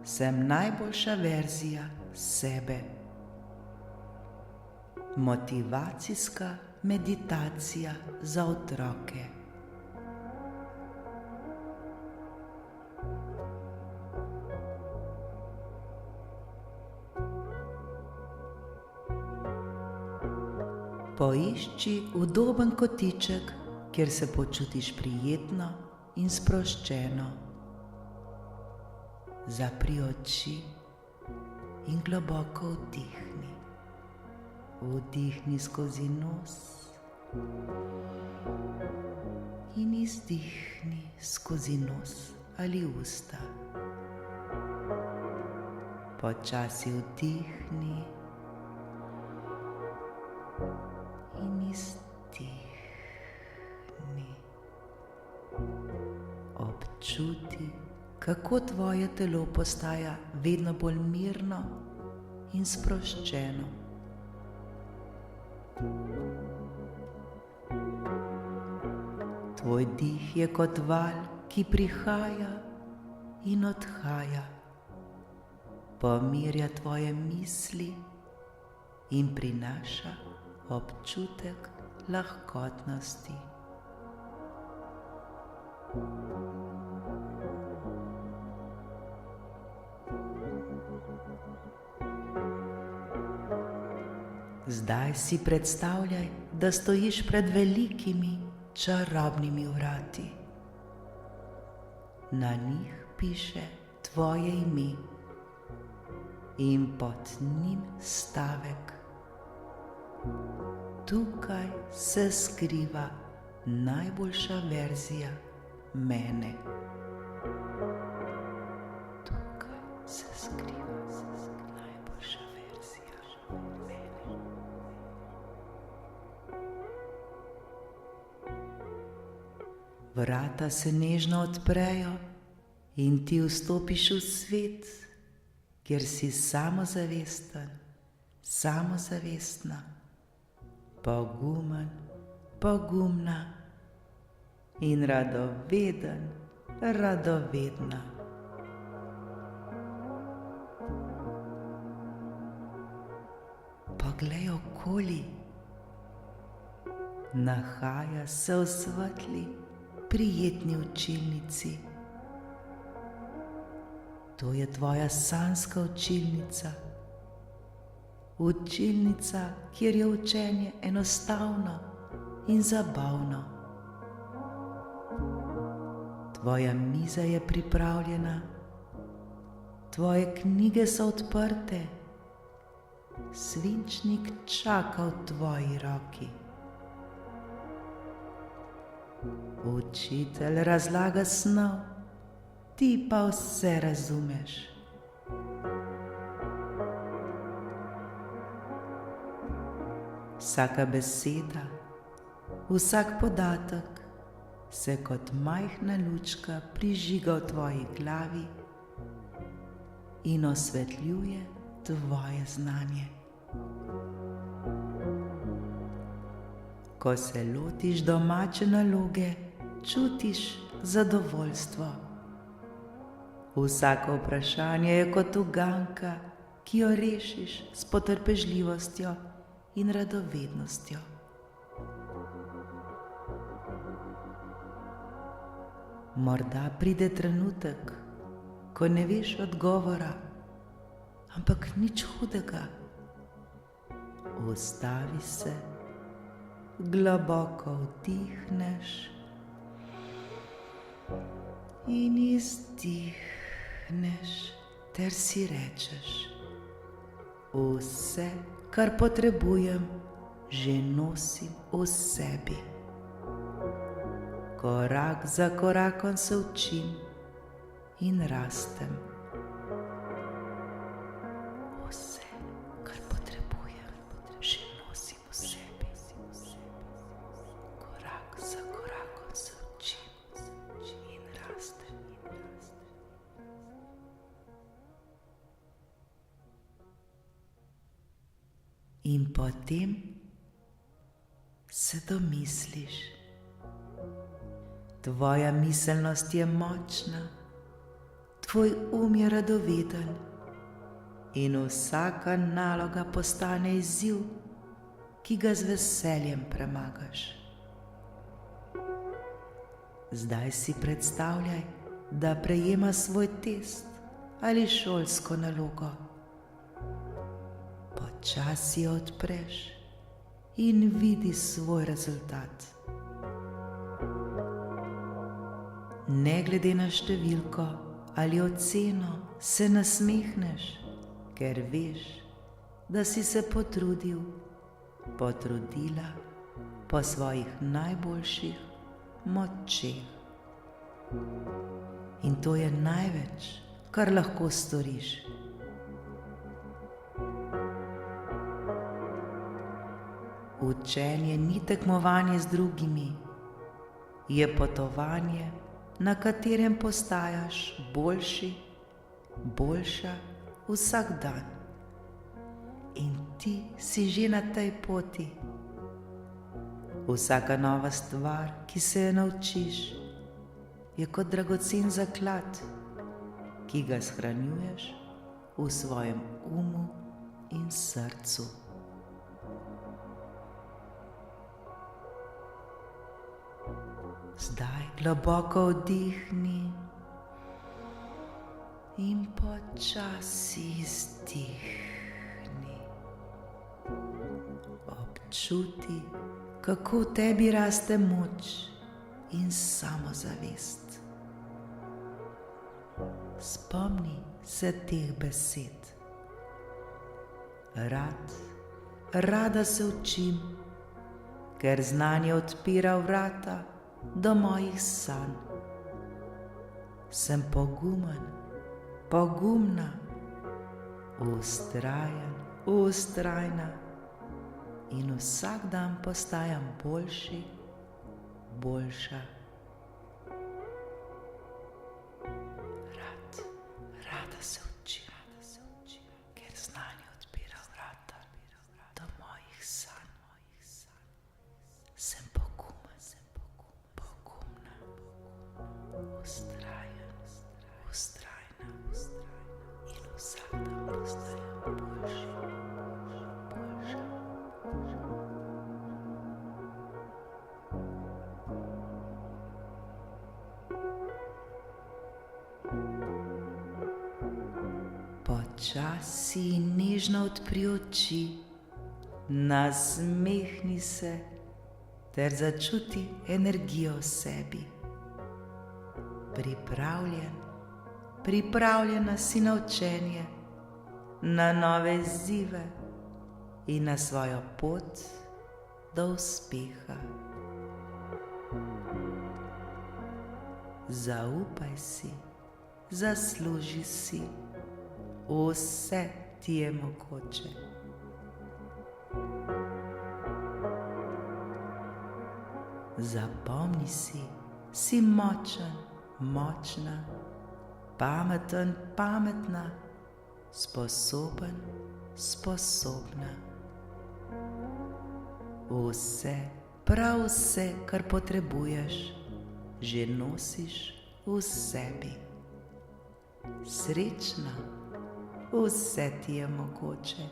sem najboljša verzija sebe. Motivacijska meditacija za otroke. Poišči udoben kotiček, kjer se počutiš prijetno in sproščeno. Zapri oči in globoko vdihni. Vdihni skozi nos in izdihni skozi nos ali usta. Počasi vdihni in izdihni. Občuti, kako tvoje telo postaja vedno bolj mirno in sproščeno. Tvoj dih je kot val, ki prihaja in odhaja. Pomirja tvoje misli in prinaša občutek lahkotnosti. Zdaj si predstavljaj, da stojiš pred velikimi, čarobnimi vrati. Na njih piše tvoje ime in pod njim stavek: tukaj se skriva najboljša verzija mene. Tukaj se skriva najboljša verzija mene. Vrata se nežno odprejo in ti vstopiš v svet, kjer si samozavesten, samozavestna, pogumen, pogumna in radoveden, radovedna. Poglej okoli. Nahaja se v svetli, prijetni učilnici. To je tvoja sanjska učilnica. Učilnica, kjer je učenje enostavno in zabavno. Tvoja miza je pripravljena, tvoje knjige so odprte, svinčnik čaka v tvoji roki. Učitelj razlaga snov, ti pa vse razumeš. Vsaka beseda, vsak podatek se kot majhna lučka prižiga v tvoji glavi in osvetljuje tvoje znanje. Ko se lotiš domače naloge, čutiš zadovoljstvo. Vsako vprašanje je kot uganka, ki jo rešiš s potrpežljivostjo in radovednostjo. Morda pride trenutek, ko ne veš odgovora, ampak nič hudega. Ustavi se, globoko vdihneš in izdihneš ter si rečeš: vse, kar potrebujem, že nosim v sebi. Korak za korakom se učim in rastem. Vse, kar potrebujem, že nosim v sebi. Korak za korakom se učim in rastem. In potem se domisliš. Tvoja miselnost je močna, tvoj je radoveden in vsaka naloga postane izziv, ki ga z veseljem premagaš. Zdaj si predstavljaj, da prejema svoj test ali šolsko nalogo. Počasi jo odpreš in vidi svoj rezultat. Ne glede na številko ali oceno se nasmehneš, ker veš, da si se potrudil, potrudila po svojih najboljših močeh. In to je največ, kar lahko storiš. Učenje ni tekmovanje z drugimi, je potovanje, na katerem postajaš boljši, boljša vsak dan. In ti si že na tej poti. Vsaka nova stvar, ki se je naučiš, je kot dragocen zaklad, ki ga shranjuješ v svojem umu in srcu. Zdaj globoko vdihni in počasi izdihni. Občuti, kako v tebi raste moč in samozavest. Spomni se teh besed. Rada se učim, ker znanje odpira vrata do mojih sanj. Sem pogumen, pogumna, vztrajen, vztrajna in vsak dan postajam boljši, boljša. Rada se učim, ker znanje odpira vrata do mojih sanj. Sem pogumen, pogumna, vztrajen, vztrajna in vsak dan postajam boljši, boljša. Počasi in nežno odpri oči, nasmehni se ter začuti energijo v sebi. Pripravljena si na učenje, na nove izzive in na svojo pot do uspeha. Zaupaj si, zasluži si, vse ti je mogoče. Zapomni si močen, močna, pameten, pametna, sposoben, sposobna. Vse, prav vse, kar potrebuješ, že nosiš v sebi. Srečna, vse ti je mogoče.